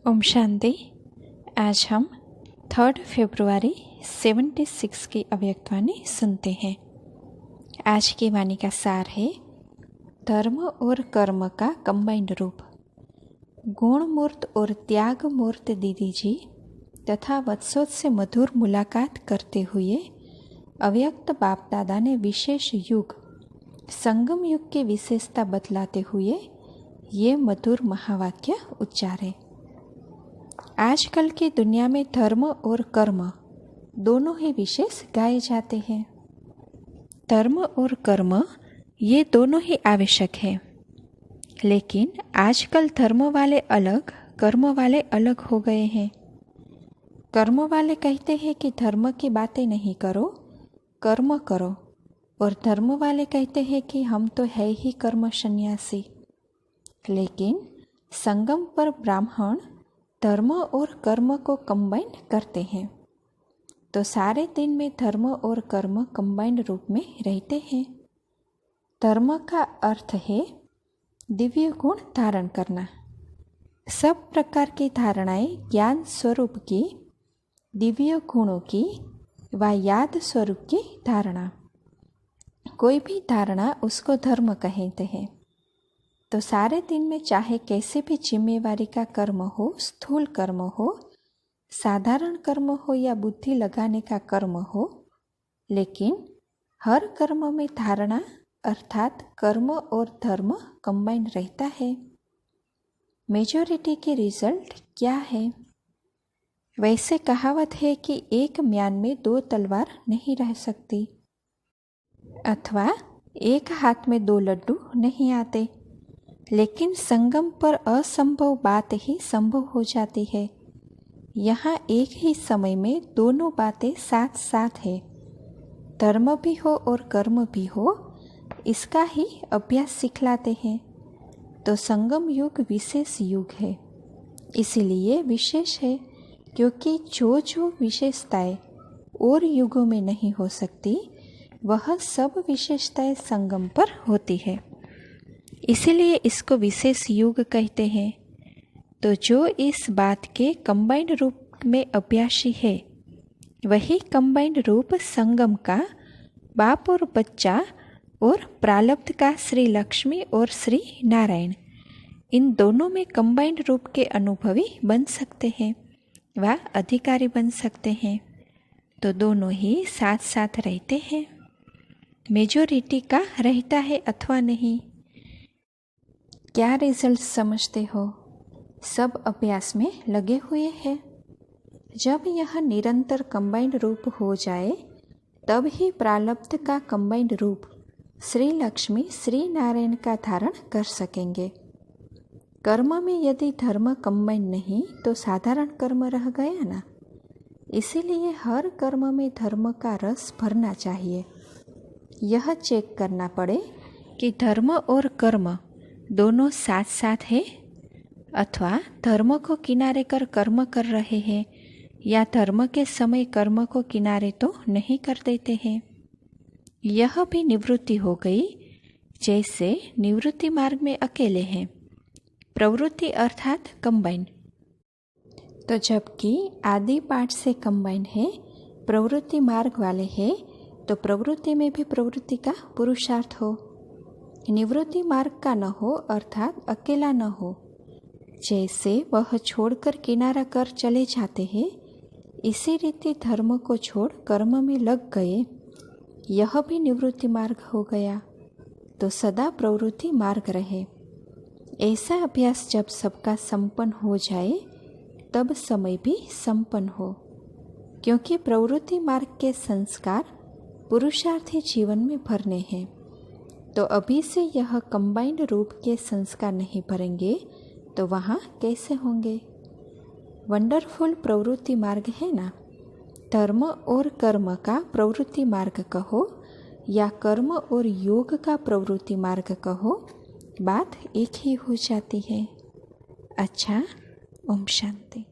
ओम शांति। आज हम 3 फरवरी 76 की अव्यक्तवाणी सुनते हैं। आज की वाणी का सार है धर्म और कर्म का कंबाइंड रूप। गुण मूर्त और त्याग मूर्त दीदी जी तथा वत्सों से मधुर मुलाकात करते हुए अव्यक्त बाप दादा ने विशेष युग संगम युग की विशेषता बतलाते हुए ये मधुर महावाक्य उच्चारे। आजकल की दुनिया में धर्म और कर्म दोनों ही विशेष गाए जाते हैं। धर्म और कर्म ये दोनों ही आवश्यक हैं, लेकिन आजकल धर्म वाले अलग, कर्म वाले अलग हो गए हैं। कर्म वाले कहते हैं कि धर्म की बातें नहीं करो, कर्म करो, और धर्म वाले कहते हैं कि हम तो है ही कर्म सन्यासी। लेकिन संगम पर ब्राह्मण धर्म और कर्म को कंबाइन करते हैं, तो सारे दिन में धर्म और कर्म कंबाइंड रूप में रहते हैं। धर्म का अर्थ है दिव्य गुण धारण करना। सब प्रकार की धारणाएं ज्ञान स्वरूप की, दिव्य गुणों की व याद स्वरूप की धारणा। कोई भी धारणा उसको धर्म कहते हैं। तो सारे दिन में चाहे कैसे भी जिम्मेवारी का कर्म हो, स्थूल कर्म हो, साधारण कर्म हो या बुद्धि लगाने का कर्म हो, लेकिन हर कर्म में धारणा अर्थात कर्म और धर्म कंबाइन रहता है। मेजॉरिटी की रिजल्ट क्या है? वैसे कहावत है कि एक म्यान में 2 तलवार नहीं रह सकती, अथवा एक हाथ में 2 लड्डू नहीं आते। लेकिन संगम पर असंभव बात ही संभव हो जाती है। यहाँ एक ही समय में दोनों बातें साथ साथ है। धर्म भी हो और कर्म भी हो, इसका ही अभ्यास सिखलाते हैं। तो संगम युग विशेष युग है, इसीलिए विशेष है क्योंकि जो विशेषताएं और युगों में नहीं हो सकती, वह सब विशेषताएं संगम पर होती है। इसीलिए इसको विशेष युग कहते हैं। तो जो इस बात के कंबाइंड रूप में अभ्यासी है, वही कंबाइंड रूप संगम का बाप और बच्चा और प्रारब्ध का श्री लक्ष्मी और श्री नारायण, इन दोनों में कंबाइंड रूप के अनुभवी बन सकते हैं व अधिकारी बन सकते हैं। तो दोनों ही साथ साथ रहते हैं। मेजॉरिटी का रहता है अथवा नहीं, क्या रिजल्ट समझते हो? सब अभ्यास में लगे हुए हैं। जब यह निरंतर कंबाइंड रूप हो जाए, तब ही प्रारब्ध का कंबाइंड रूप श्री लक्ष्मी श्री नारायण का धारण कर सकेंगे। कर्म में यदि धर्म कंबाइंड नहीं, तो साधारण कर्म रह गया ना। इसीलिए हर कर्म में धर्म का रस भरना चाहिए। यह चेक करना पड़े कि धर्म और कर्म दोनों साथ साथ है, अथवा धर्म को किनारे कर कर्म कर रहे हैं, या धर्म के समय कर्म को किनारे तो नहीं कर देते हैं। यह भी निवृत्ति हो गई, जैसे निवृत्ति मार्ग में अकेले हैं, प्रवृत्ति अर्थात कंबाइंड। तो जबकि आदि पाठ से कंबाइंड है, प्रवृत्ति मार्ग वाले हैं, तो प्रवृत्ति में भी प्रवृत्ति का पुरुषार्थ हो, निवृत्ति मार्ग का न हो, अर्थात अकेला न हो। जैसे वह छोड़कर किनारा कर चले जाते हैं, इसी रीति धर्म को छोड़ कर्म में लग गए, यह भी निवृत्ति मार्ग हो गया। तो सदा प्रवृत्ति मार्ग रहे। ऐसा अभ्यास जब सबका संपन्न हो जाए, तब समय भी संपन्न हो, क्योंकि प्रवृत्ति मार्ग के संस्कार पुरुषार्थी जीवन में भरने हैं। तो अभी से यह कंबाइंड रूप के संस्कार नहीं भरेंगे, तो वहाँ कैसे होंगे? वंडरफुल प्रवृत्ति मार्ग है ना। धर्म और कर्म का प्रवृत्ति मार्ग कहो या कर्म और योग का प्रवृत्ति मार्ग कहो, बात एक ही हो जाती है। अच्छा, ओम शांति।